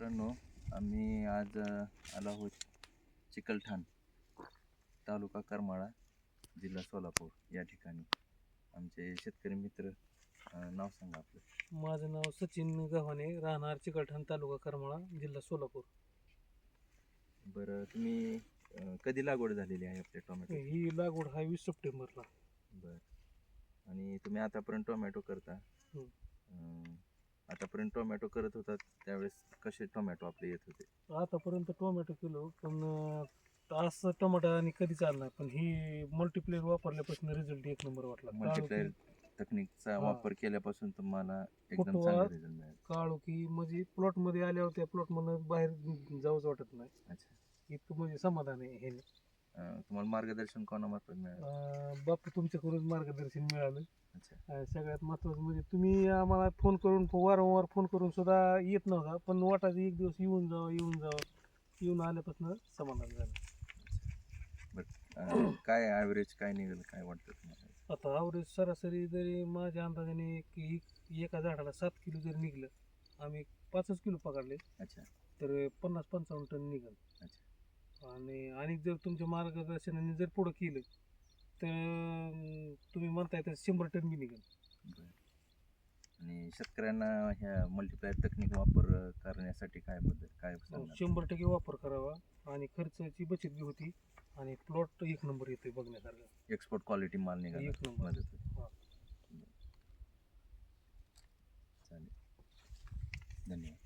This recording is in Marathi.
मित्रांनो, आम्ही आज आलो आहोत चिकलठाण, तालुका करमाळा, जिल्हा सोलापूर या ठिकाणी. आमचे शेतकरी मित्र, नाव सांगा आपलं. माझं नाव सचिन गव्हाणे, राहणार चिकलठाण, तालुका करमाळा, जिल्हा सोलापूर. बरं, तुम्ही कधी लागवड झालेली आहे आपल्या टोमॅटो? ही लागवड हा 20 सप्टेंबरला. बरं. आणि तुम्ही आतापर्यंत टोमॅटो करता. हं. आतापर्यंत टोमॅटो करत होतात त्यावेळेस कसे टोमॅटो आपले येत होते? आतापर्यंत टोमॅटो केलो, पण असं टोमॅटो आणि कधी चालणार, पण ही मल्टीप्लेअर वापरल्यापासून रिझल्ट एक नंबर वाटला. मल्टीप्लायर तकनिकचा वापर केल्यापासून तुम्हाला एकदम फोटो चांगला रिझल्ट मिळाला. काळू की म्हणजे प्लॉटमध्ये आल्यावर त्या प्लॉटमधून बाहेर जाऊच वाटत नाही. अच्छा. इतकं म्हणजे समाधान आहे हे. तुम्हाला मार्गदर्शन कोणामार्फत मिळालं? बापू तुमच्याकडून मार्गदर्शन मिळालं. अच्छा. सगळ्यात महत्त्वाचं म्हणजे तुम्ही आम्हाला फोन करून वारंवार फोन करून सुद्धा येत नव्हता, पण वाटायचं एक दिवस येऊन जावं. येऊन आल्यापासून समाधान झालं. बट काय ॲव्हरेज काय निघेल काय वाटतं तुम्हाला? आता ॲव्हरेज सरासरी जरी माझ्या अंदाजाने की एका झाडाला 7 किलो जरी निघलं, आम्ही 5 किलो पकडले. अच्छा. तर 50-55 टन निघेल. अच्छा. आणि जर तुमच्या मार्गदर्शनाने जर पुढं केलं तर तुम्ही म्हणताय तर 100 टन बी निघेल. बरं. आणि शेतकऱ्यांना ह्या मल्टीप्लायर तकनीक वापर करण्यासाठी काय सांगणार? 100% वापर करावा आणि खर्चाची बचत बी होती आणि प्लॉट एक नंबर येतोय बघण्यासारखा. एक्सपोर्ट क्वालिटी माल निघाला एक नंबर. मदत होते. हां. चालेल, धन्यवाद.